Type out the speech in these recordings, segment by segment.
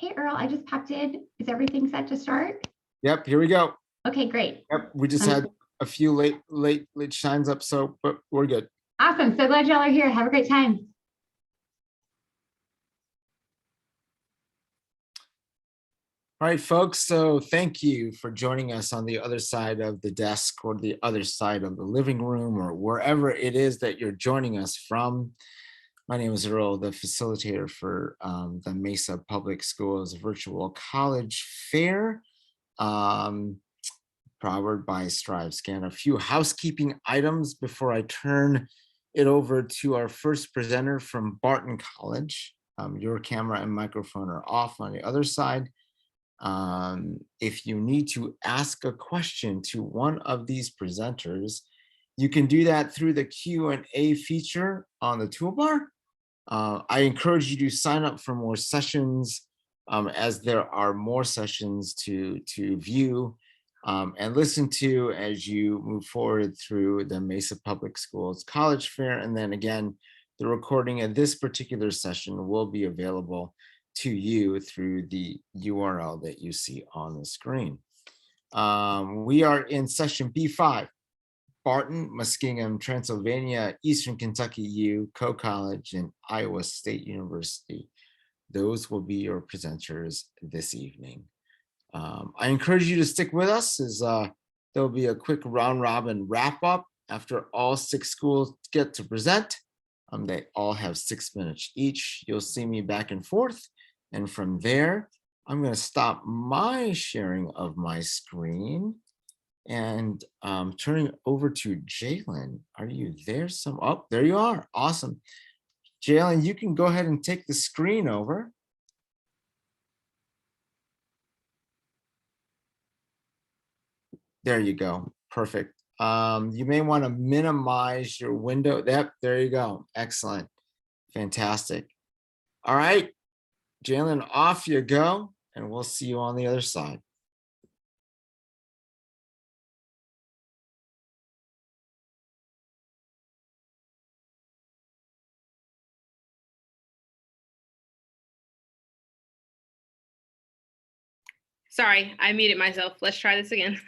Hey, Earl, I just popped in. Is everything set to start? Yep, here we go. Okay, great. Yep, we just had a few late shines up, so but we're good. Awesome. So glad y'all are here. Have a great time. All right, folks. So thank you for joining us on the other side of the desk or the other side of the living room or wherever it is that you're joining us from. My name is Earl, the facilitator for the Mesa Public Schools Virtual College Fair, powered by Strive Scan. A few housekeeping items before I turn it over to our first presenter from Barton College. Your camera and microphone are off on the other side. If you need to ask a question to one of these presenters, you can do that through the Q&A feature on the toolbar. I encourage you to sign up for more sessions as there are more sessions to view and listen to as you move forward through the Mesa Public Schools College Fair. And then again, the recording of this particular session will be available to you through the URL that you see on the screen. We are in session B5, Barton, Muskingum, Transylvania, Eastern Kentucky U, Coe College, and Iowa State University. Those will be your presenters this evening. I encourage you to stick with us as there'll be a quick round robin wrap up after all 6 schools get to present. They all have 6 minutes each. You'll see me back and forth. And from there, I'm going to stop my sharing of my screen and turning over to Jalen. Are you there? Oh, there you are. Awesome. Jalen, you can go ahead and take the screen over. There you go. Perfect. You may want to minimize your window. Yep, there you go. Excellent. Fantastic. All right, Jalen, off you go, and we'll see you on the other side. Sorry, I muted myself. Let's try this again.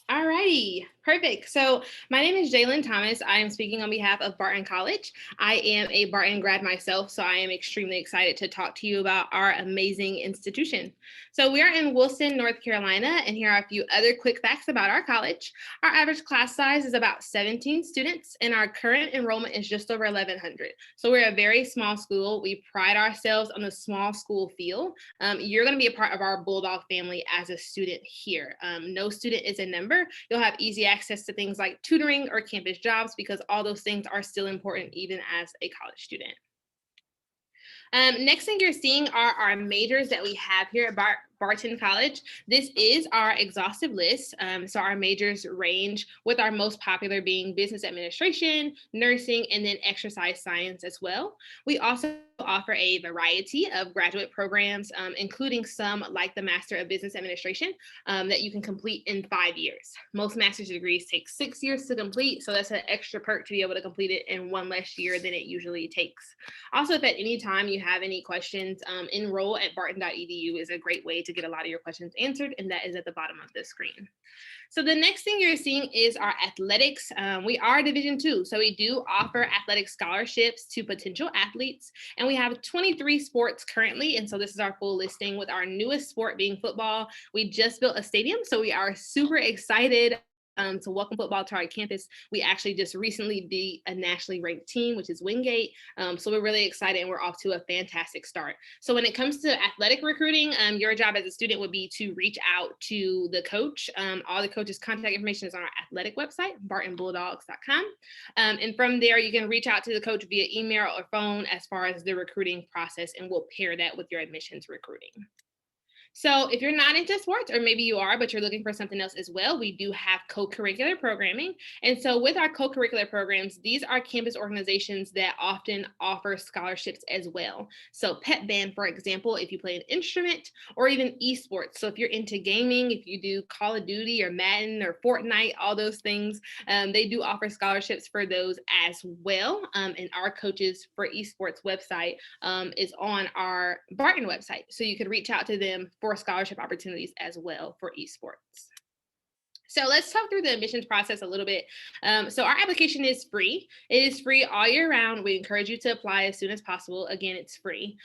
All righty, perfect. So my name is Jalen Thomas. I am speaking on behalf of Barton College. I am a Barton grad myself, so I am extremely excited to talk to you about our amazing institution. So we are in Wilson, North Carolina, and here are a few other quick facts about our college. Our average class size is about 17 students, and our current enrollment is just over 1,100. So we're a very small school. We pride ourselves on the small school feel. You're going to be a part of our Bulldog family as a student here. No student is a number. You'll have easy access to things like tutoring or campus jobs because all those things are still important even as a college student. Next thing you're seeing are our majors that we have here at Barton College. This is our exhaustive list. So our majors range, with our most popular being business administration, nursing, and then exercise science as well. We also offer a variety of graduate programs, including some like the Master of Business Administration that you can complete in 5 years. Most master's degrees take 6 years to complete, so that's an extra perk to be able to complete it in 1 less year than it usually takes. Also, if at any time you have any questions, enroll at barton.edu is a great way to get a lot of your questions answered, and that is at the bottom of the screen. So the next thing you're seeing is our athletics. We are Division II, so we do offer athletic scholarships to potential athletes, and we have 23 sports currently, and so this is our full listing with our newest sport being football. We just built a stadium, so we are super excited to welcome football to our campus. We actually just recently beat a nationally ranked team, which is Wingate. So we're really excited and we're off to a fantastic start. So when it comes to athletic recruiting, your job as a student would be to reach out to the coach. All the coach's contact information is on our athletic website, bartonbulldogs.com. And from there, you can reach out to the coach via email or phone as far as the recruiting process, and we'll pair that with your admissions recruiting. So if you're not into sports, or maybe you are, but you're looking for something else as well, we do have co-curricular programming. And so with our co-curricular programs, these are campus organizations that often offer scholarships as well. So pep band, for example, if you play an instrument, or even esports. So if you're into gaming, if you do Call of Duty or Madden or Fortnite, all those things, they do offer scholarships for those as well. And our coaches for esports website is on our Barton website. So you could reach out to them for scholarship opportunities as well for esports. So let's talk through the admissions process a little bit. So our application is free. It is free all year round. We encourage you to apply as soon as possible. Again, it's free.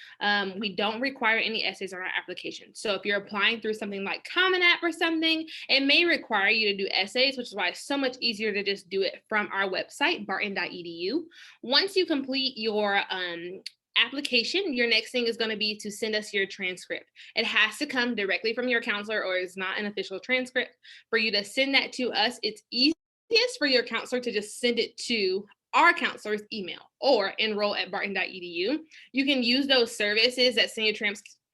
We don't require any essays on our application. So if you're applying through something like Common App or something, it may require you to do essays, which is why it's so much easier to just do it from our website, barton.edu. Once you complete your application, your next thing is going to be to send us your transcript. It has to come directly from your counselor, or it's not an official transcript. For you to send that to us, it's easiest for your counselor to just send it to our counselor's email, or enroll@barton.edu. You can use those services that send your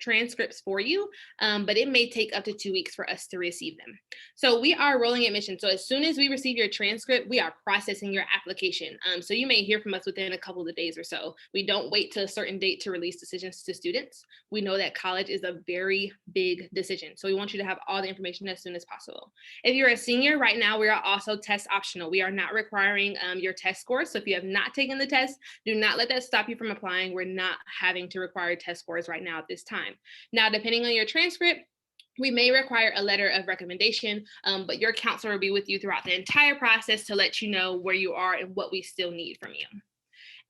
transcripts for you, but it may take up to 2 weeks for us to receive them. So we are rolling admission. So as soon as we receive your transcript, we are processing your application. So you may hear from us within a couple of days or so. We don't wait to a certain date to release decisions to students. We know that college is a very big decision. So we want you to have all the information as soon as possible. If you're a senior right now, we are also test optional. We are not requiring your test scores. So if you have not taken the test, do not let that stop you from applying. We're not having to require test scores right now at this time. Now, depending on your transcript, we may require a letter of recommendation, but your counselor will be with you throughout the entire process to let you know where you are and what we still need from you.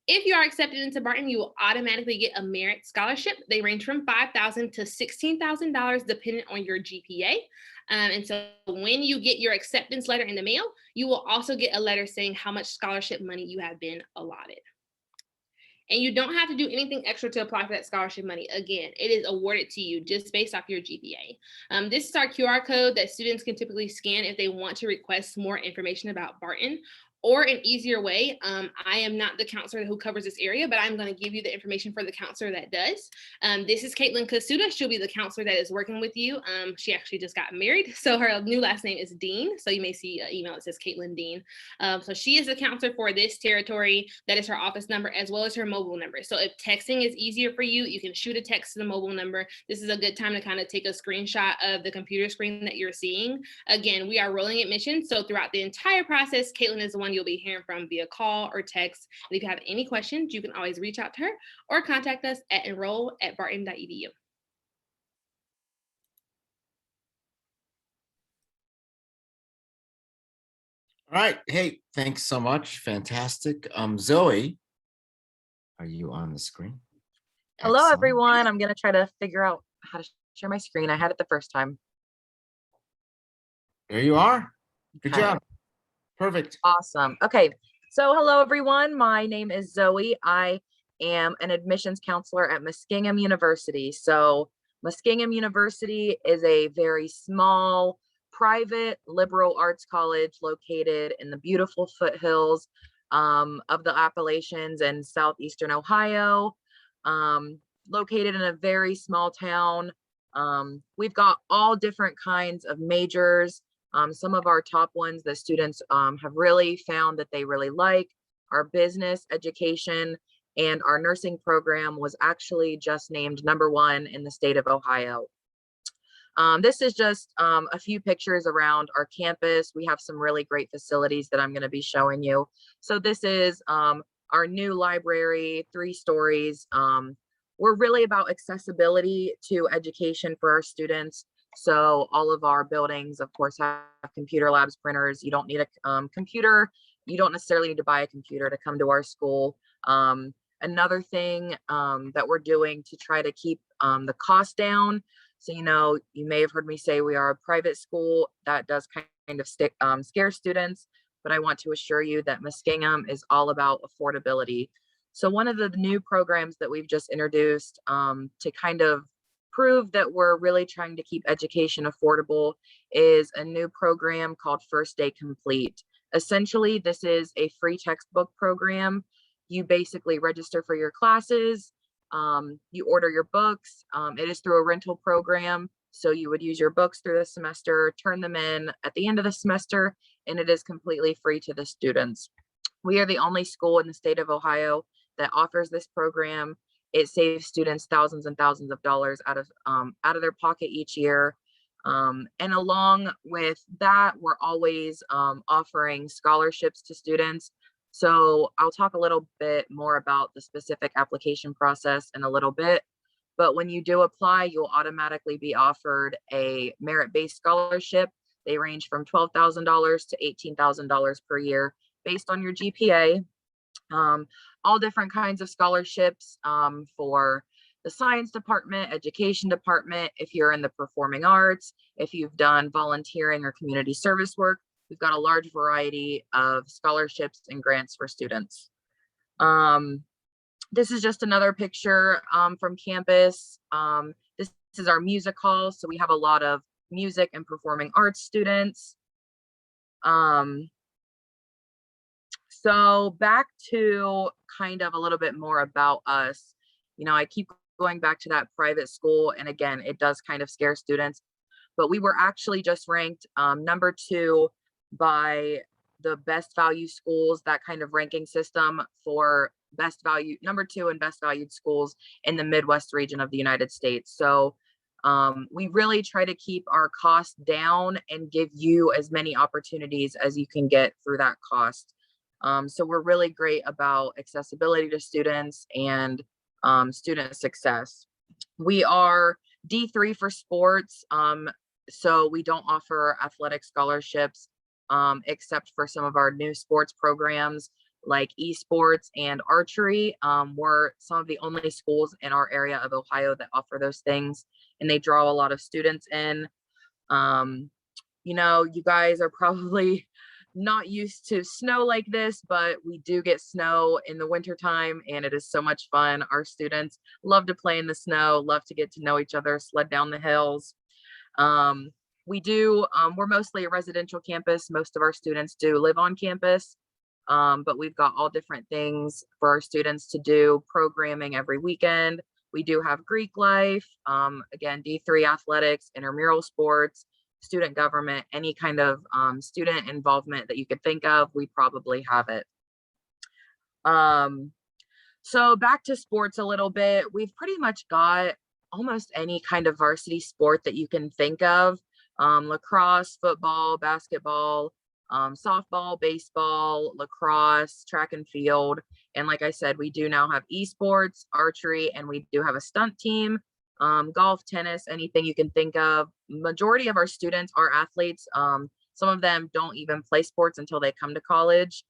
If you are accepted into Barton, you will automatically get a merit scholarship. They range from $5,000 to $16,000 depending on your GPA. And so when you get your acceptance letter in the mail, you will also get a letter saying how much scholarship money you have been allotted. And you don't have to do anything extra to apply for that scholarship money. Again, it is awarded to you just based off your GPA. This is our QR code that students can typically scan if they want to request more information about Barton. Or an easier way, I am not the counselor who covers this area, but I'm going to give you the information for the counselor that does. This is Caitlin Kasuda. She'll be the counselor that is working with you. She actually just got married, so her new last name is Dean. So you may see an email that says Caitlin Dean. So she is the counselor for this territory. That is her office number as well as her mobile number. So if texting is easier for you, you can shoot a text to the mobile number. This is a good time to kind of take a screenshot of the computer screen that you're seeing. Again, we are rolling admissions. So throughout the entire process, Caitlin is the one you'll be hearing from via call or text. And if you have any questions, you can always reach out to her or contact us at enroll@barton.edu. All right. Hey, thanks so much. Fantastic. Zoe, are you on the screen? Hello, Excellent. everyone. I'm going to try to figure out how to share my screen. I had it the first time. There you are. Good Okay. job. Perfect. Awesome. Okay. So hello, everyone. My name is Zoe. I am an admissions counselor at Muskingum University. So Muskingum University is a very small, private liberal arts college located in the beautiful foothills of the Appalachians in southeastern Ohio, located in a very small town. We've got all different kinds of majors. Some of our top ones that students have really found that they really like are business, education, and our nursing program was actually just named #1 in the state of Ohio. This is just a few pictures around our campus. We have some really great facilities that I'm going to be showing you. So this is our new library, 3 stories. We're really about accessibility to education for our students. So all of our buildings, of course, have computer labs, printers. You don't need a computer. You don't necessarily need to buy a computer to come to our school. Another thing that we're doing to try to keep the cost down. So, you may have heard me say we are a private school. That does kind of scare students, but I want to assure you that Muskingum is all about affordability. So one of the new programs that we've just introduced to kind of prove that we're really trying to keep education affordable is a new program called First Day Complete. Essentially, this is a free textbook program. You basically register for your classes, you order your books. It is through a rental program. So you would use your books through the semester, turn them in at the end of the semester, and it is completely free to the students. We are the only school in the state of Ohio that offers this program. It saves students thousands and thousands of dollars out of their pocket each year. And along with that, we're always offering scholarships to students. So I'll talk a little bit more about the specific application process in a little bit. But when you do apply, you'll automatically be offered a merit-based scholarship. They range from $12,000 to $18,000 per year based on your GPA. All different kinds of scholarships for the science department, education department. If you're in the performing arts, if you've done volunteering or community service work, we've got a large variety of scholarships and grants for students. This is just another picture from campus. This is our music hall. So we have a lot of music and performing arts students. So back to kind of a little bit more about us. You know, I keep going back to that private school. And again, it does kind of scare students, but we were actually just ranked number 2 by the best value schools, that kind of ranking system for best value, number 2 and best valued schools in the Midwest region of the United States. So we really try to keep our costs down and give you as many opportunities as you can get through that cost. So we're really great about accessibility to students and student success. We are D3 for sports. So we don't offer athletic scholarships except for some of our new sports programs like esports and archery. We're some of the only schools in our area of Ohio that offer those things, and they draw a lot of students in. You know, you guys are probably not used to snow like this, but we do get snow in the wintertime, and it is so much fun. Our students love to play in the snow, love to get to know each other, sled down the hills. We're mostly a residential campus. Most of our students do live on campus, but we've got all different things for our students to do, programming every weekend. We do have Greek life, again, D3 athletics, intramural sports, student government, any kind of student involvement that you could think of, we probably have it. So back to sports a little bit, we've pretty much got almost any kind of varsity sport that you can think of. Lacrosse, football, basketball, softball, baseball, lacrosse, track and field. And like I said, we do now have esports, archery, and we do have a stunt team. Golf, tennis, anything you can think of. Majority of our students are athletes. Some of them don't even play sports until they come to college.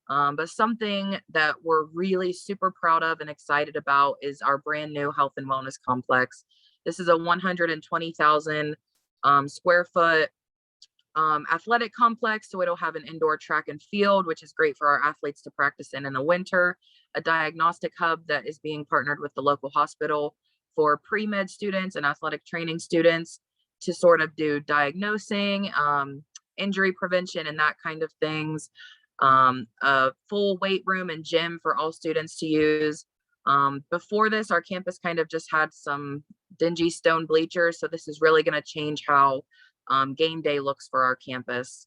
But something that we're really super proud of and excited about is our brand new health and wellness complex. This is a 120,000 square foot athletic complex. So it'll have an indoor track and field, which is great for our athletes to practice in the winter, a diagnostic hub that is being partnered with the local hospital for pre-med students and athletic training students to sort of do diagnosing, injury prevention, and that kind of things. A full weight room and gym for all students to use. Before this, our campus kind of just had some dingy stone bleachers. So this is really going to change how game day looks for our campus.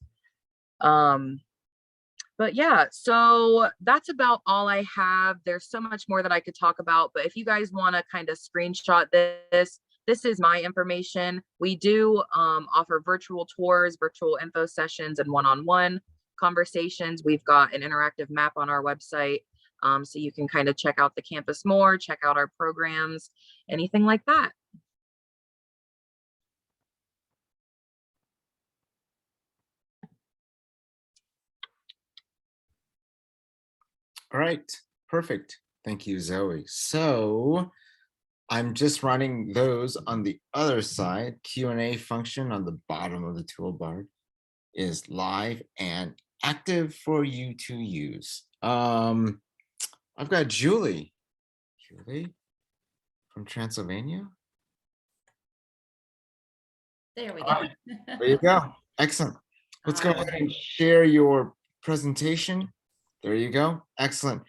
But yeah, so that's about all I have. There's so much more that I could talk about, but if you guys want to kind of screenshot this is my information. We do offer virtual tours, virtual info sessions, and one-on-one conversations. We've got an interactive map on our website, so you can kind of check out the campus more, check out our programs, anything like that. All right, perfect. Thank you, Zoe. So I'm just running those on the other side. Q&A function on the bottom of the toolbar is live and active for you to use. I've got Julie from Transylvania. There we All go. right, there you go. Excellent. Let's go ahead and share your presentation. There you go. Excellent.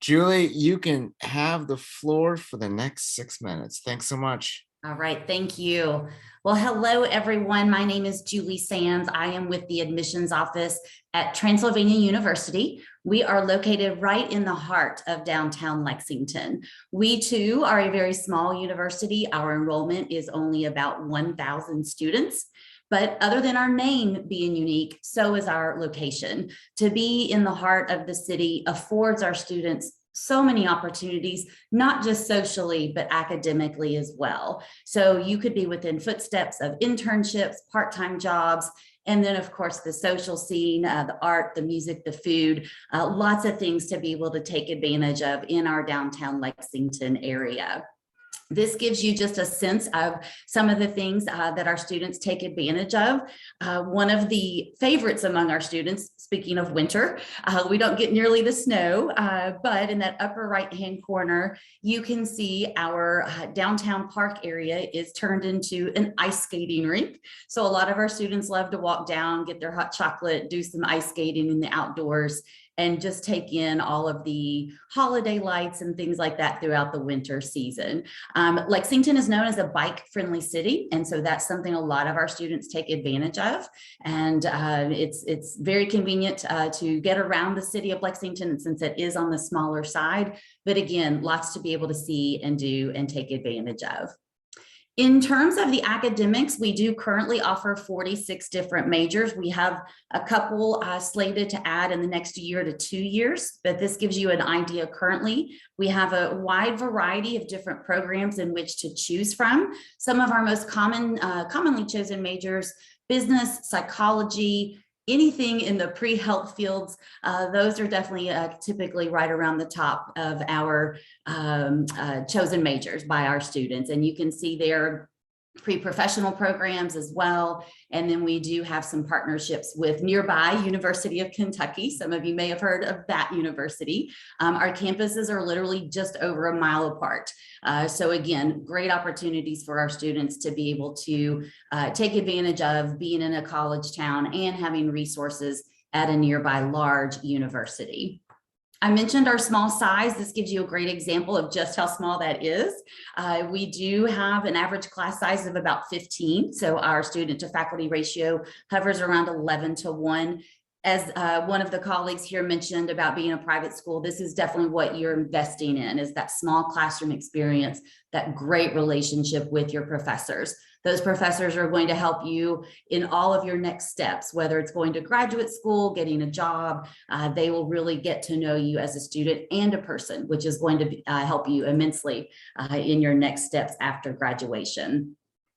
Julie, you can have the floor for the next 6 minutes. Thanks so much. All right, thank you. Well, hello, everyone. My name is Julie Sands. I am with the admissions office at Transylvania University. We are located right in the heart of downtown Lexington. We too are a very small university. Our enrollment is only about 1,000 students. But other than our name being unique, so is our location. To be in the heart of the city affords our students so many opportunities, not just socially, but academically as well. So you could be within footsteps of internships, part-time jobs, and then of course the social scene, the art, the music, the food, lots of things to be able to take advantage of in our downtown Lexington area. This gives you just a sense of some of the things that our students take advantage of. One of the favorites among our students, speaking of winter, we don't get nearly the snow, but in that upper right-hand corner, you can see our downtown park area is turned into an ice skating rink. So a lot of our students love to walk down, get their hot chocolate, do some ice skating in the outdoors, and just take in all of the holiday lights and things like that throughout the winter season. Lexington is known as a bike-friendly city, and so that's something a lot of our students take advantage of. And it's very convenient to get around the city of Lexington since it is on the smaller side. But again, lots to be able to see and do and take advantage of. In terms of the academics, we do currently offer 46 different majors. We have a couple slated to add in the next year to 2 years, but this gives you an idea currently. We have a wide variety of different programs in which to choose from. Some of our most commonly chosen majors: business, psychology, anything in the pre-health fields. Those are definitely typically right around the top of our chosen majors by our students. And you can see their pre-professional programs as well. And then we do have some partnerships with nearby University of Kentucky. Some of you may have heard of that university. Our campuses are literally just over a mile apart. So again, great opportunities for our students to be able to take advantage of being in a college town and having resources at a nearby large university. I mentioned our small size. This gives you a great example of just how small that is. We do have an average class size of about 15. So our student to faculty ratio hovers around 11:1. As one of the colleagues here mentioned about being a private school, this is definitely what you're investing in, is that small classroom experience, that great relationship with your professors. Those professors are going to help you in all of your next steps, whether it's going to graduate school, getting a job. They will really get to know you as a student and a person, which is going to help you immensely in your next steps after graduation.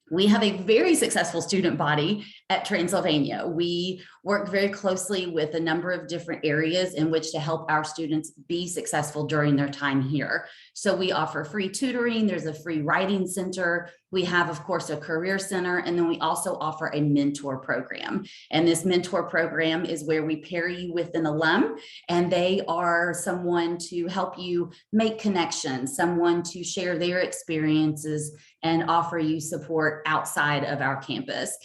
We have a very successful student body at Transylvania. We work very closely with a number of different areas in which to help our students be successful during their time here. So we offer free tutoring. There's a free writing center. We have, of course, a career center, and then we also offer a mentor program. And this mentor program is where we pair you with an alum, and they are someone to help you make connections, someone to share their experiences and offer you support outside of our campus.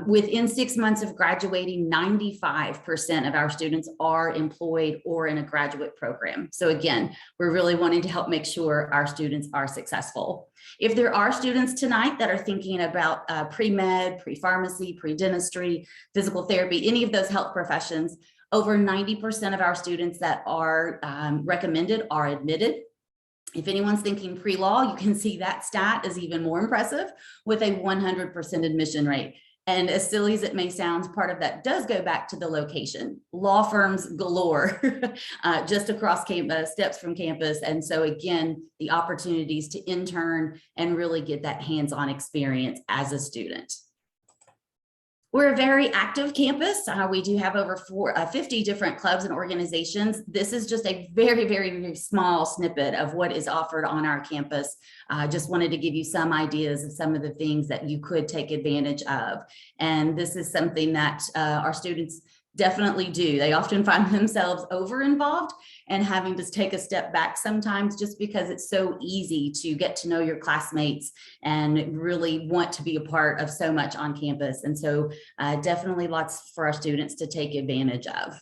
Within 6 months of graduating, 95% of our students are employed or in a graduate program. So again, we're really wanting to help make sure our students are successful. If there are students tonight that are thinking about pre-med, pre-pharmacy, pre-dentistry, physical therapy, any of those health professions, over 90% of our students that are recommended are admitted. If anyone's thinking pre-law, you can see that stat is even more impressive with a 100% admission rate. And as silly as it may sound, part of that does go back to the location. Law firms galore just across campus, steps from campus. And so again, the opportunities to intern and really get that hands-on experience as a student. We're a very active campus. We do have over 50 different clubs and organizations. This is just a very, very, very small snippet of what is offered on our campus. Just wanted to give you some ideas of some of the things that you could take advantage of. And this is something that our students definitely do. They often find themselves over involved and having to take a step back sometimes, just because it's so easy to get to know your classmates and really want to be a part of so much on campus. And so definitely lots for our students to take advantage of.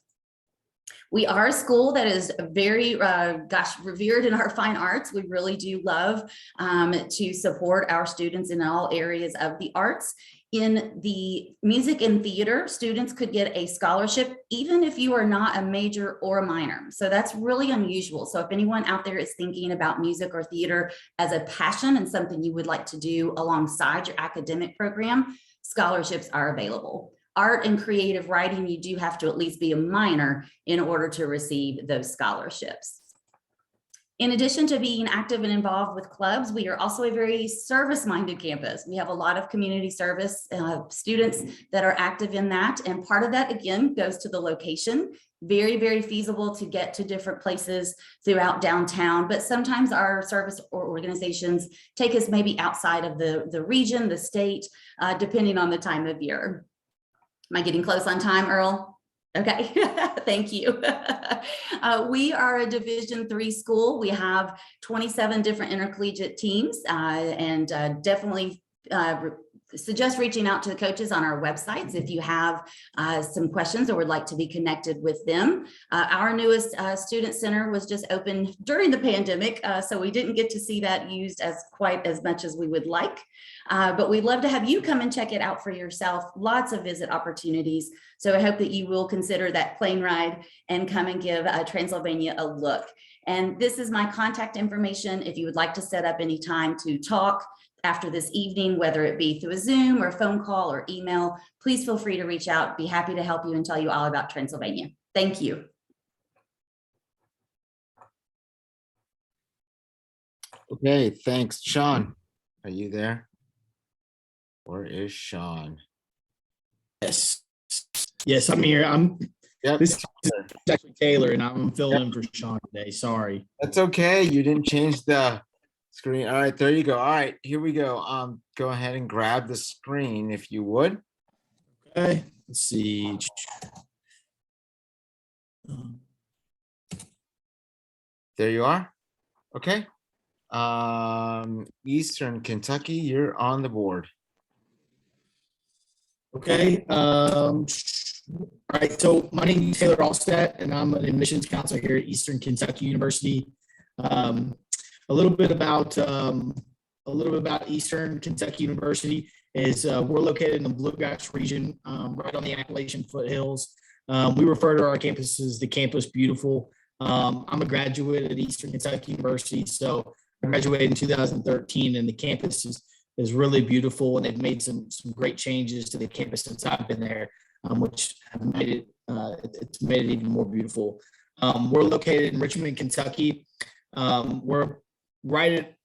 We are a school that is very, revered in our fine arts. We really do love to support our students in all areas of the arts. In the music and theater, students could get a scholarship, even if you are not a major or a minor. So that's really unusual. So if anyone out there is thinking about music or theater as a passion and something you would like to do alongside your academic program, scholarships are available. Art and creative writing, you do have to at least be a minor in order to receive those scholarships. In addition to being active and involved with clubs, we are also a very service-minded campus. We have a lot of community service students that are active in that. And part of that, again, goes to the location. Very, very feasible to get to different places throughout downtown. But sometimes our service or organizations take us maybe outside of the region, the state, depending on the time of year. Am I getting close on time, Earl? Okay, thank you. We are a Division III school. We have 27 different intercollegiate teams and definitely suggest reaching out to the coaches on our websites if you have some questions or would like to be connected with them. Our newest student center was just opened during the pandemic, so we didn't get to see that used as quite as much as we would like. But we'd love to have you come and check it out for yourself. Lots of visit opportunities. So I hope that you will consider that plane ride and come and give Transylvania a look. And this is my contact information. If you would like to set up any time to talk after this evening, whether it be through a Zoom or phone call or email, please feel free to reach out. Be happy to help you and tell you all about Transylvania. Thank you. Okay, thanks. Sean, are you there? Where is Sean? Yes. Yes, I'm here. Yep. This is actually Taylor, and I'm filling in for Sean today. Sorry. That's okay. You didn't change the screen. All right, there you go. All right, here we go. Go ahead and grab the screen if you would. Okay. Let's see. There you are. Okay. Eastern Kentucky, you're on the board. Okay. All right. So my name is Taylor Allstat, and I'm an admissions counselor here at Eastern Kentucky University. A little bit about Eastern Kentucky University is we're located in the Bluegrass region, right on the Appalachian foothills. We refer to our campus as the Campus Beautiful. I'm a graduate at Eastern Kentucky University, so I graduated in 2013, and the campus is really beautiful, and they've made some great changes to the campus since I've been there, which have made it it's made it even more beautiful. We're located in Richmond, Kentucky. We're right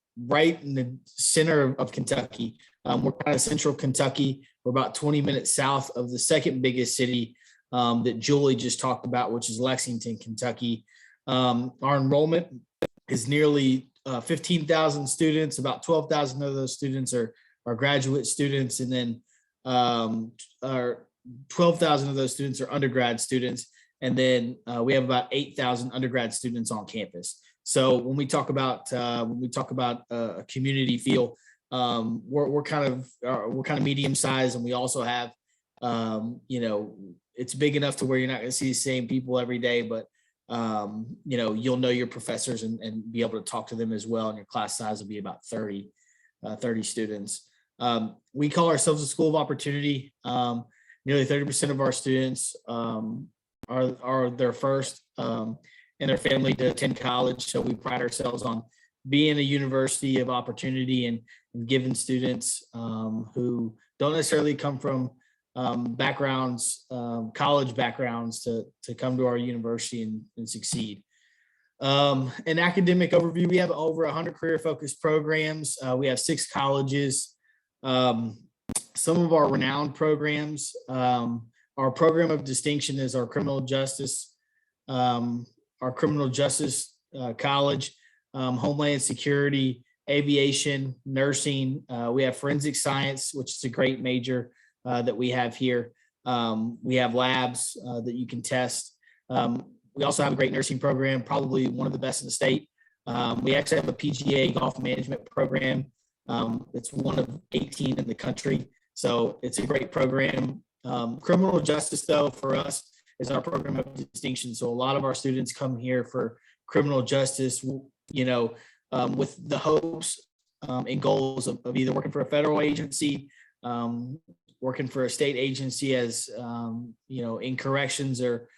in the center of Kentucky. We're kind of central Kentucky. We're about 20 minutes south of the second biggest city that Julie just talked about, which is Lexington, Kentucky. Our enrollment is nearly 15,000 students. About 12,000 of those students are graduate students, and then 12,000 of those students are undergrad students. And then we have about 8,000 undergrad students on campus. So when we talk about a community feel, we're kind of medium sized, and we also have it's big enough to where you're not going to see the same people every day, but you'll know your professors and be able to talk to them as well. And your class size will be about 30 students. We call ourselves a school of opportunity. Nearly 30% of our students are their first in their family to attend college. So we pride ourselves on being a university of opportunity and giving students who don't necessarily come from college backgrounds to come to our university and succeed. An academic overview, we have over 100 career-focused programs. We have 6 colleges. Some of our renowned programs, our program of distinction is our criminal justice college, homeland security, aviation, nursing. We have forensic science, which is a great major that we have here. We have labs that you can test. We also have a great nursing program, probably one of the best in the state. We actually have a PGA golf management program. It's one of 18 in the country. So it's a great program. Criminal justice, though, for us is our program of distinction. So a lot of our students come here for criminal justice, with the hopes and goals of either working for a federal agency, working for a state agency as, in corrections or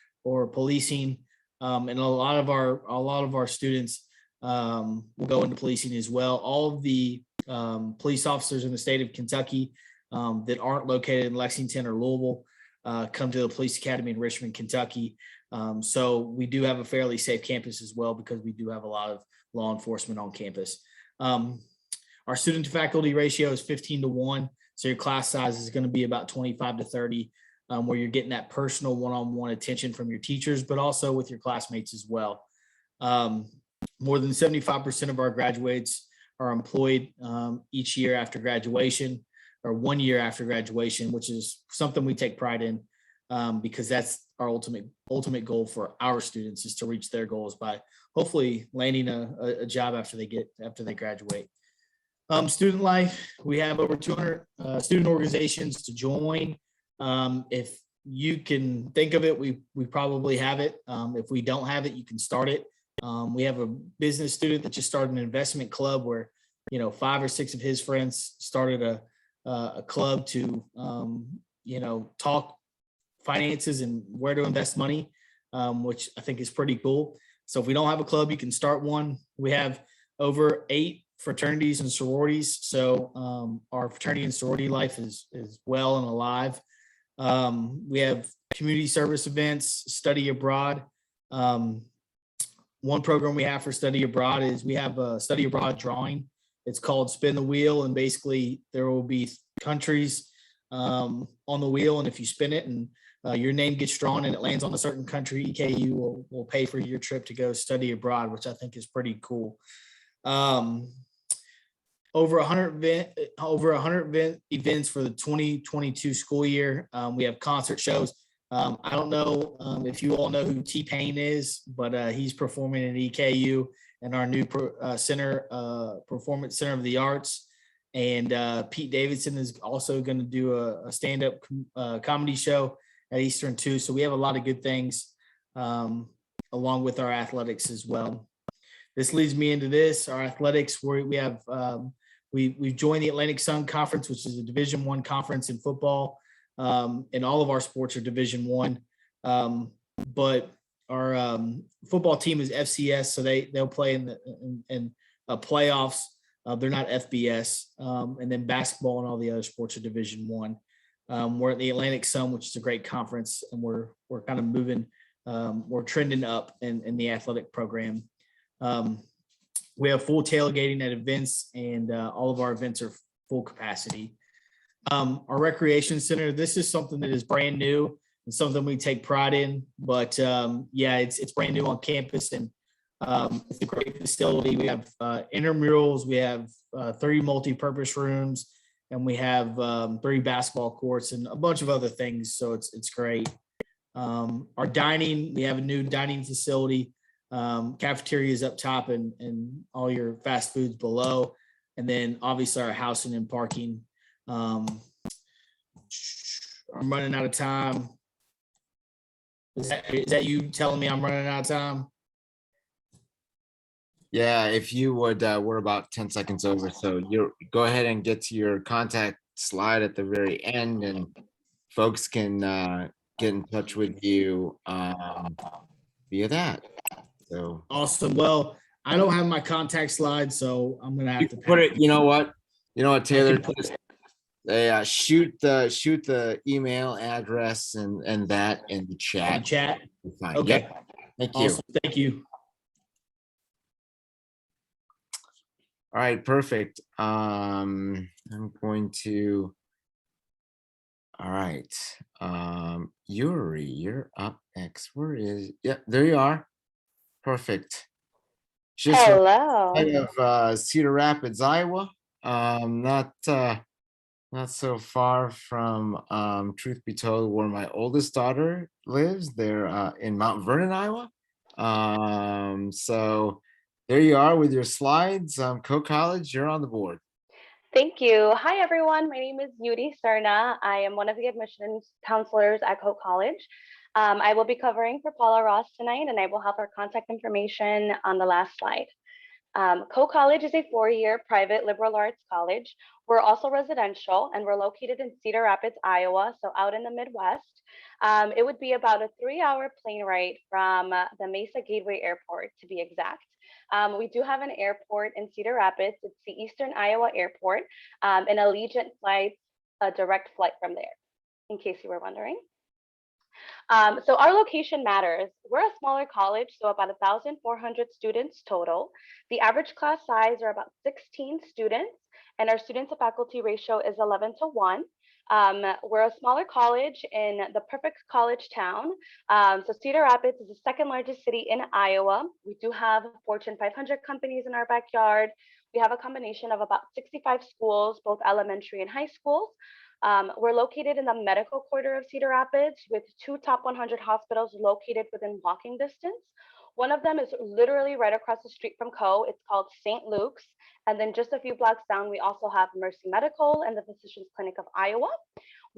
policing. And a lot of our students will go into policing as well. All of the police officers in the state of Kentucky that aren't located in Lexington or Louisville come to the Police Academy in Richmond, Kentucky. So we do have a fairly safe campus as well, because we do have a lot of law enforcement on campus. Our student to faculty ratio is 15-1. So your class size is going to be about 25 to 30, where you're getting that personal one-on-one attention from your teachers, but also with your classmates as well. More than 75% of our graduates are employed each year after graduation, or 1 year after graduation, which is something we take pride in, because that's our ultimate goal for our students, is to reach their goals by hopefully landing a job after they graduate. Student life, we have over 200 student organizations to join. If you can think of it, we probably have it. If we don't have it, you can start it. We have a business student that just started an investment club where, 5 or 6 of his friends started a club to, talk finances and where to invest money, which I think is pretty cool. So if we don't have a club, you can start one. We have over 8 fraternities and sororities. So our fraternity and sorority life is well and alive. We have community service events, study abroad. One program we have for study abroad is we have a study abroad drawing. It's called Spin the Wheel, and basically there will be countries on the wheel, and if you spin it and your name gets drawn and it lands on a certain country, EKU will pay for your trip to go study abroad, which I think is pretty cool. Over 100 events for the 2022 school year. We have concert shows. I don't know if you all know who T-Pain is, but he's performing in EKU and our new Performance Center of the Arts. And Pete Davidson is also going to do a stand-up comedy show at Eastern too. So we have a lot of good things along with our athletics as well. This leads me into this, our athletics, where we have we've joined the Atlantic Sun Conference, which is a Division I conference in football. And all of our sports are Division I. But our football team is FCS, so they'll play in playoffs. They're not FBS. And then basketball and all the other sports are Division I. We're at the Atlantic Sun, which is a great conference, and we're kind of moving. We're trending up in the athletic program. We have full tailgating at events, and all of our events are full capacity. Our recreation center, this is something that is brand new and something we take pride in, but it's brand new on campus, and it's a great facility. We have intramurals, we have 3 multi-purpose rooms, and we have 3 basketball courts and a bunch of other things. So it's great. Our dining, we have a new dining facility. Cafeteria is up top and all your fast foods below. And then obviously our housing and parking. I'm running out of time. Is that you telling me I'm running out of time? Yeah, if you would, we're about 10 seconds over. So you go ahead and get to your contact slide at the very end, and folks can get in touch with you via that. So awesome. Well, I don't have my contact slide, so I'm gonna have to put it. You know what, Taylor? Shoot the email address and that in the chat. Fine. Okay. Yep. Thank you. Awesome. Thank you. All right, perfect. I'm going to. All right, Yuri, you're up next. Where is? Yeah, there you are. Perfect. Hello. Out of Cedar Rapids, Iowa. Not so far from, truth be told, where my oldest daughter lives. They're in Mount Vernon, Iowa. So there you are with your slides. Coe College, you're on the board. Thank you. Hi, everyone. My name is Yuri Serna. I am one of the admissions counselors at Coe College. I will be covering for Paula Ross tonight, and I will have her contact information on the last slide. Coe College is a 4-year private liberal arts college. We're also residential, and we're located in Cedar Rapids, Iowa, so out in the Midwest. It would be about a 3-hour plane ride from the Mesa Gateway Airport, to be exact. We do have an airport in Cedar Rapids. It's the Eastern Iowa Airport, and Allegiant flights a direct flight from there, in case you were wondering. So our location matters. We're a smaller college, so about 1,400 students total. The average class size are about 16 students, and our student to faculty ratio is 11:1. We're a smaller college in the perfect college town. So Cedar Rapids is the second largest city in Iowa. We do have Fortune 500 companies in our backyard. We have a combination of about 65 schools, both elementary and high schools. We're located in the medical quarter of Cedar Rapids with 2 top 100 hospitals located within walking distance. One of them is literally right across the street from Coe. It's called St. Luke's. And then just a few blocks down, we also have Mercy Medical and the Physicians Clinic of Iowa.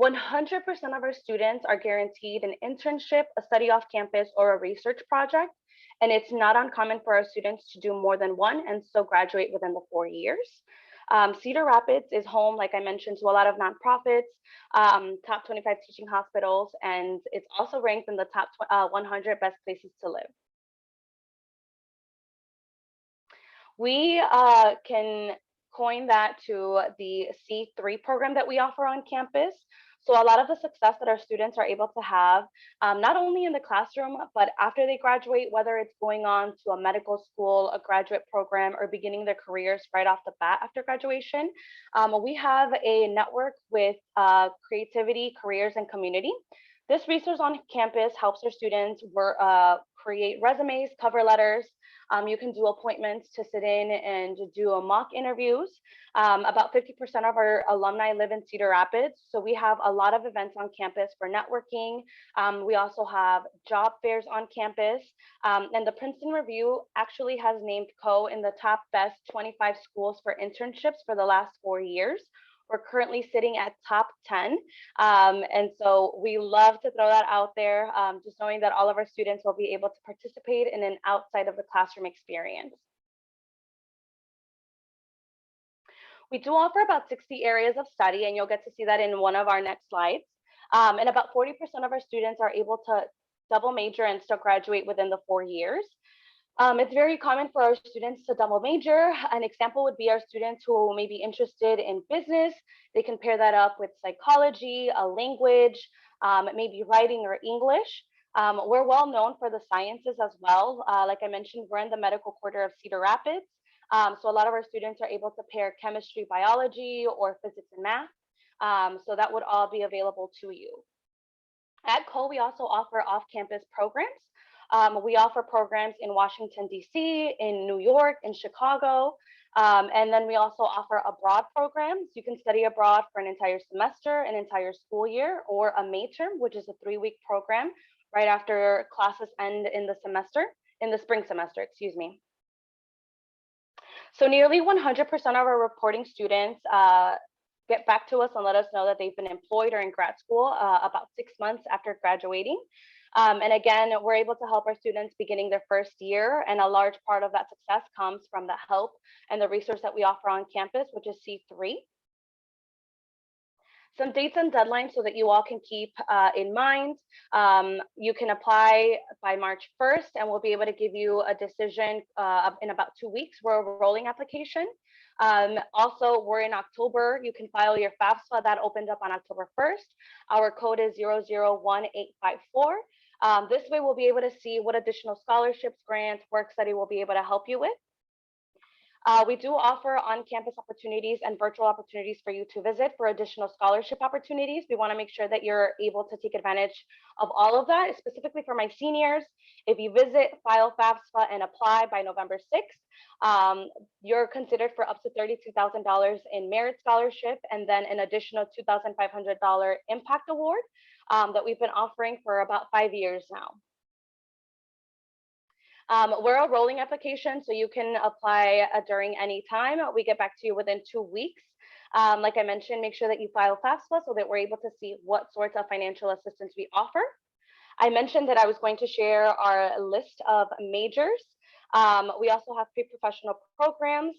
100% of our students are guaranteed an internship, a study off campus, or a research project. And it's not uncommon for our students to do more than one and still graduate within the 4 years. Cedar Rapids is home, like I mentioned, to a lot of nonprofits, top 25 teaching hospitals, and it's also ranked in the top 100 best places to live. We can coin that to the C3 program that we offer on campus. So a lot of the success that our students are able to have, not only in the classroom, but after they graduate, whether it's going on to a medical school, a graduate program, or beginning their careers right off the bat after graduation, we have a network with creativity, careers, and community. This resource on campus helps our students create resumes, cover letters. You can do appointments to sit in and do a mock interviews. About 50% of our alumni live in Cedar Rapids, so we have a lot of events on campus for networking. We also have job fairs on campus, and the Princeton Review actually has named Coe in the top best 25 schools for internships for the last 4 years. We're currently sitting at top 10. And so we love to throw that out there, just knowing that all of our students will be able to participate in an outside of the classroom experience. We do offer about 60 areas of study, and you'll get to see that in one of our next slides. And about 40% of our students are able to double major and still graduate within the 4 years. It's very common for our students to double major. An example would be our students who may be interested in business. They can pair that up with psychology, a language, maybe writing or English. We're well known for the sciences as well. Like I mentioned, we're in the medical quarter of Cedar Rapids. So a lot of our students are able to pair chemistry, biology, or physics and math. So that would all be available to you. At Coe, we also offer off-campus programs. We offer programs in Washington, D.C., in New York, in Chicago, and then we also offer abroad programs. You can study abroad for an entire semester, an entire school year, or a May term, which is a 3-week program right after classes end in the spring semester, excuse me. So nearly 100% of our reporting students get back to us and let us know that they've been employed or in grad school about 6 months after graduating. And again, we're able to help our students beginning their first year, and a large part of that success comes from the help and the resource that we offer on campus, which is C3. Some dates and deadlines so that you all can keep in mind. You can apply by March 1st, and we'll be able to give you a decision in about 2 weeks. We're a rolling application. Also, we're in October. You can file your FAFSA. That opened up on October 1st. Our code is 001854. This way, we'll be able to see what additional scholarships, grants, work study we'll be able to help you with. We do offer on-campus opportunities and virtual opportunities for you to visit for additional scholarship opportunities. We want to make sure that you're able to take advantage of all of that, specifically for my seniors. If you visit, file FAFSA, and apply by November 6th, you're considered for up to $32,000 in merit scholarship, and then an additional $2,500 impact award that we've been offering for about 5 years now. We're a rolling application, so you can apply during any time. We get back to you within 2 weeks. Like I mentioned, make sure that you file FAFSA so that we're able to see what sorts of financial assistance we offer. I mentioned that I was going to share our list of majors. We also have pre-professional programs.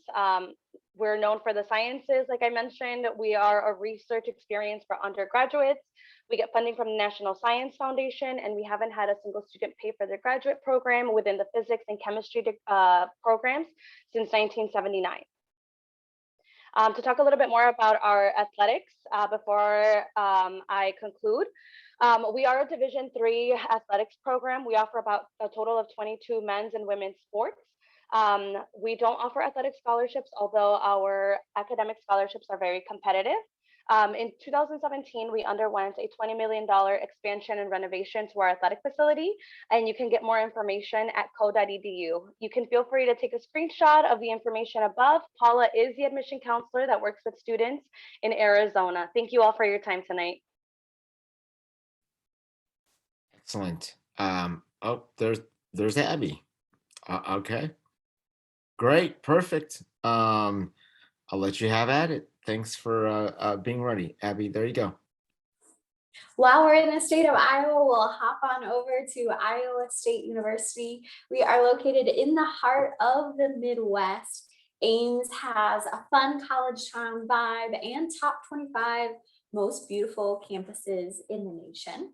We're known for the sciences, like I mentioned. We are a research experience for undergraduates. We get funding from the National Science Foundation, and we haven't had a single student pay for their graduate program within the physics and chemistry programs since 1979. To talk a little bit more about our athletics before I conclude. We are a Division III athletics program. We offer about a total of 22 men's and women's sports. We don't offer athletic scholarships, although our academic scholarships are very competitive. In 2017, we underwent a $20 million expansion and renovation to our athletic facility, and you can get more information at coe.edu. You can feel free to take a screenshot of the information above. Paula is the admission counselor that works with students in Arizona. Thank you all for your time tonight. Excellent. Oh, there's Abby. Okay. Great. Perfect. I'll let you have at it. Thanks for being ready. Abby, there you go. While we're in the state of Iowa, we'll hop on over to Iowa State University. We are located in the heart of the Midwest. Ames has a fun college town vibe and top 25 most beautiful campuses in the nation.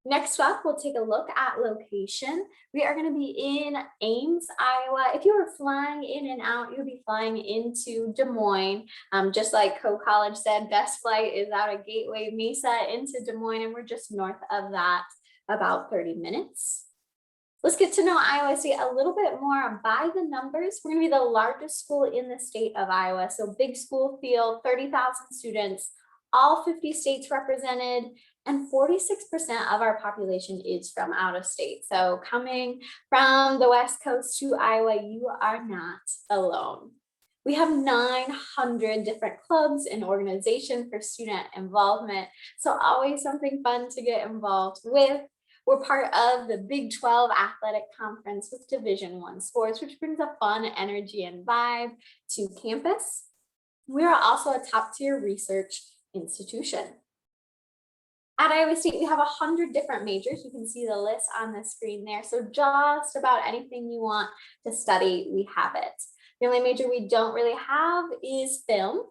Next up, we'll take a look at location. We are going to be in Ames, Iowa. If you were flying in and out, you'll be flying into Des Moines. Just like Coe College said, best flight is out of Gateway Mesa into Des Moines, and we're just north of that, about 30 minutes. Let's get to know Iowa State a little bit more by the numbers. We're going to be the largest school in the state of Iowa. So big school field, 30,000 students, all 50 states represented, and 46% of our population is from out of state. So coming from the West Coast to Iowa, you are not alone. We have 900 different clubs and organizations for student involvement. So always something fun to get involved with. We're part of the Big 12 Athletic Conference with Division I sports, which brings a fun energy and vibe to campus. We are also a top-tier research institution. At Iowa State, we have 100 different majors. You can see the list on the screen there. So just about anything you want to study, we have it. The only major we don't really have is film,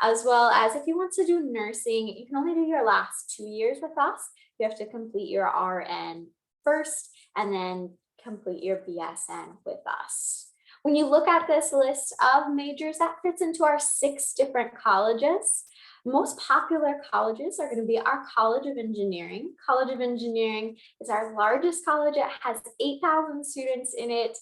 as well as if you want to do nursing, you can only do your last 2 years with us. You have to complete your RN first and then complete your BSN with us. When you look at this list of majors, that fits into our 6 different colleges. Most popular colleges are going to be our College of Engineering. College of Engineering is our largest college. It has 8,000 students in it.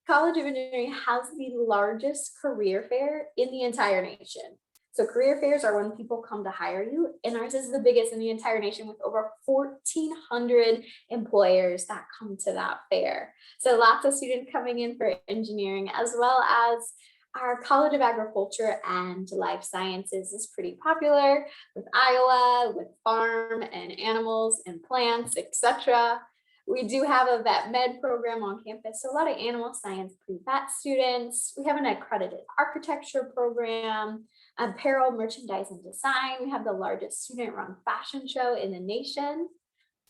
College of Engineering has the largest career fair in the entire nation. So career fairs are when people come to hire you, and ours is the biggest in the entire nation with over 1,400 employers that come to that fair. So lots of students coming in for engineering, as well as our College of Agriculture and Life Sciences is pretty popular with Iowa, with farm and animals and plants, etc. We do have a vet med program on campus, so a lot of animal science pre-vet students. We have an accredited architecture program, apparel, merchandise, and design. We have the largest student-run fashion show in the nation.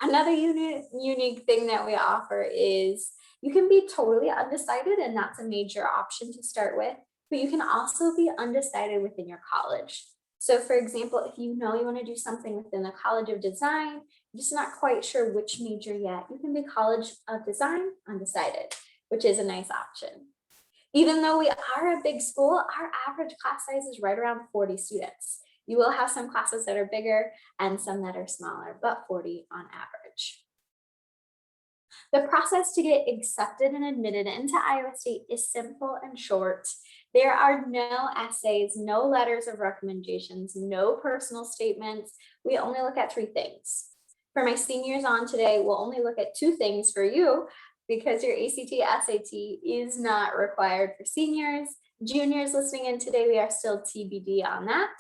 Another unique thing that we offer is you can be totally undecided, and that's a major option to start with, but you can also be undecided within your college. So for example, if you know you want to do something within the College of Design, you're just not quite sure which major yet, you can be College of Design undecided, which is a nice option. Even though we are a big school, our average class size is right around 40 students. You will have some classes that are bigger and some that are smaller, but 40 on average. The process to get accepted and admitted into Iowa State is simple and short. There are no essays, no letters of recommendations, no personal statements. We only look at 3 things. For my seniors on today, we'll only look at 2 things for you because your ACT, SAT is not required for seniors. Juniors listening in today, we are still TBD on that.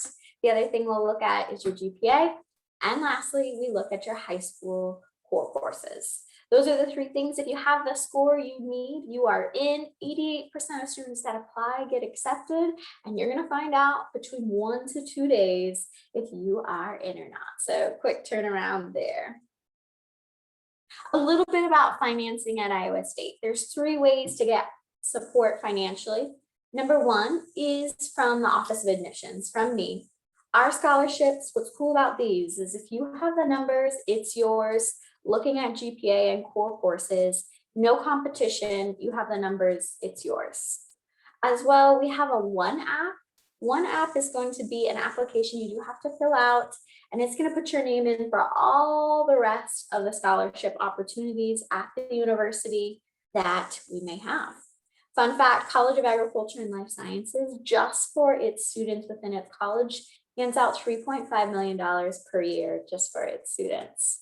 The other thing we'll look at is your GPA. And lastly, we look at your high school core courses. Those are the three things. If you have the score you need, you are in. 88% of students that apply get accepted, and you're going to find out between 1 to 2 days if you are in or not. So quick turnaround there. A little bit about financing at Iowa State. There's 3 ways to get support financially. Number 1 is from the Office of Admissions, from me. Our scholarships, what's cool about these is if you have the numbers, it's yours. Looking at GPA and core courses, no competition, you have the numbers, it's yours. As well, we have a One app. One app is going to be an application you do have to fill out, and it's going to put your name in for all the rest of the scholarship opportunities at the university that we may have. Fun fact, College of Agriculture and Life Sciences, just for its students within its college, hands out $3.5 million per year just for its students.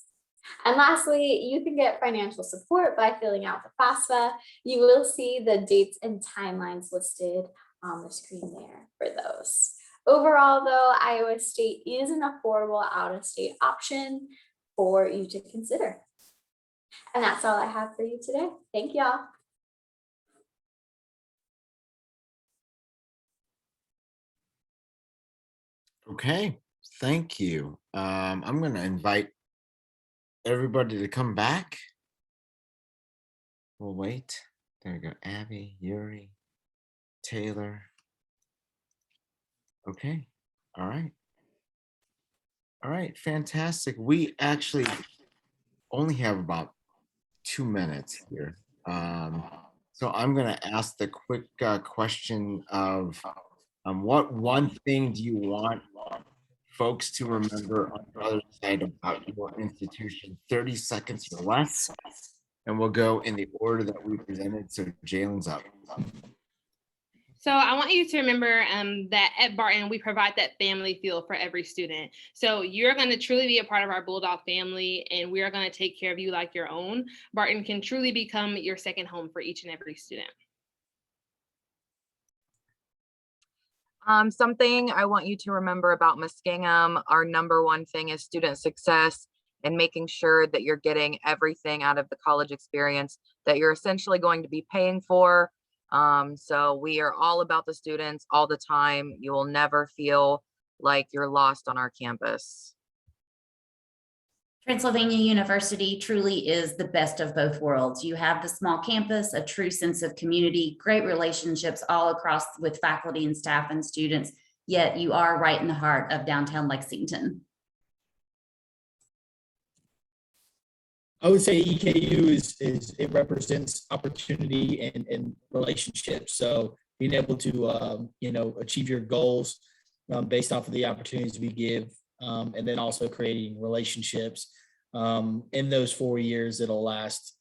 And lastly, you can get financial support by filling out the FAFSA. You will see the dates and timelines listed on the screen there for those. Overall, though, Iowa State is an affordable out-of-state option for you to consider. And that's all I have for you today. Thank y'all. Okay, thank you. I'm going to invite everybody to come back. We'll wait. There we go. Abby, Yuri, Taylor. Okay. All right. All right. Fantastic. We actually only have about 2 minutes here. So I'm going to ask the quick question of what one thing do you want folks to remember on the other side about your institution? 30 seconds or less, and we'll go in the order that we presented. So Jalen's up. So I want you to remember that at Barton, we provide that family feel for every student. So you're going to truly be a part of our Bulldog family, and we are going to take care of you like your own. Barton can truly become your second home for each and every student. Something I want you to remember about Muskingum, our #1 thing is student success and making sure that you're getting everything out of the college experience that you're essentially going to be paying for. So we are all about the students all the time. You will never feel like you're lost on our campus. Transylvania University truly is the best of both worlds. You have the small campus, a true sense of community, great relationships all across with faculty and staff and students, yet you are right in the heart of downtown Lexington. I would say EKU it represents opportunity and relationships. So being able to achieve your goals based off of the opportunities we give, and then also creating relationships in those 4 years that'll last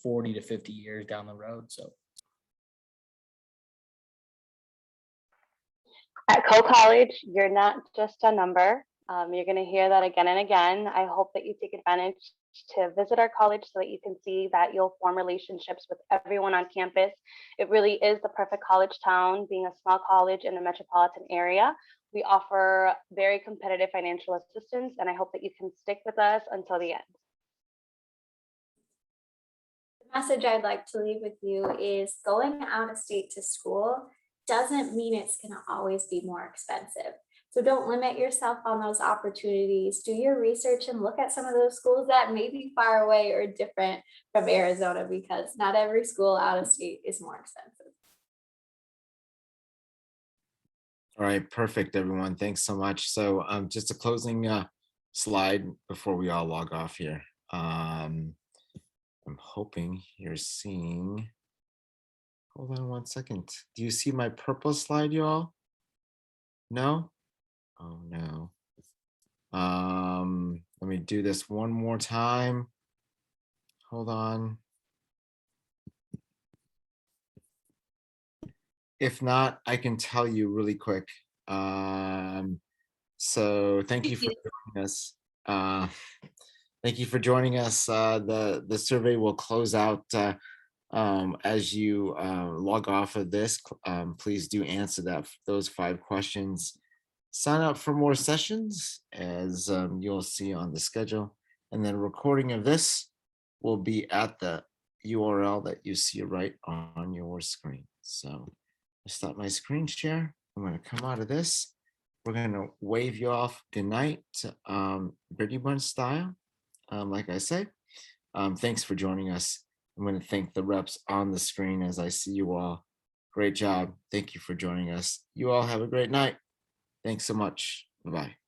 40 to 50 years down the road. So at Coe College, you're not just a number. You're going to hear that again and again. I hope that you take advantage to visit our college so that you can see that you'll form relationships with everyone on campus. It really is the perfect college town, being a small college in a metropolitan area. We offer very competitive financial assistance, and I hope that you can stick with us until the end. The message I'd like to leave with you is going out of state to school doesn't mean it's going to always be more expensive. So don't limit yourself on those opportunities. Do your research and look at some of those schools that may be far away or different from Arizona, because not every school out of state is more expensive. All right, perfect, everyone. Thanks so much. So just a closing slide before we all log off here. I'm hoping you're seeing, hold on 1 second. Do you see my purple slide, y'all? No? Oh no. Let me do this one more time. Hold on. If not, I can tell you really quick. So thank you for joining us. Thank you for joining us. The survey will close out as you log off of this. Please do answer those 5 questions. Sign up for more sessions, as you'll see on the schedule, and then recording of this will be at the URL that you see right on your screen. So I stop my screen share. I'm going to come out of this. We're going to wave you off goodnight, Brady Bunch style. Like I said, thanks for joining us. I'm going to thank the reps on the screen as I see you all. Great job. Thank you for joining us. You all have a great night. Thanks so much. Bye-bye.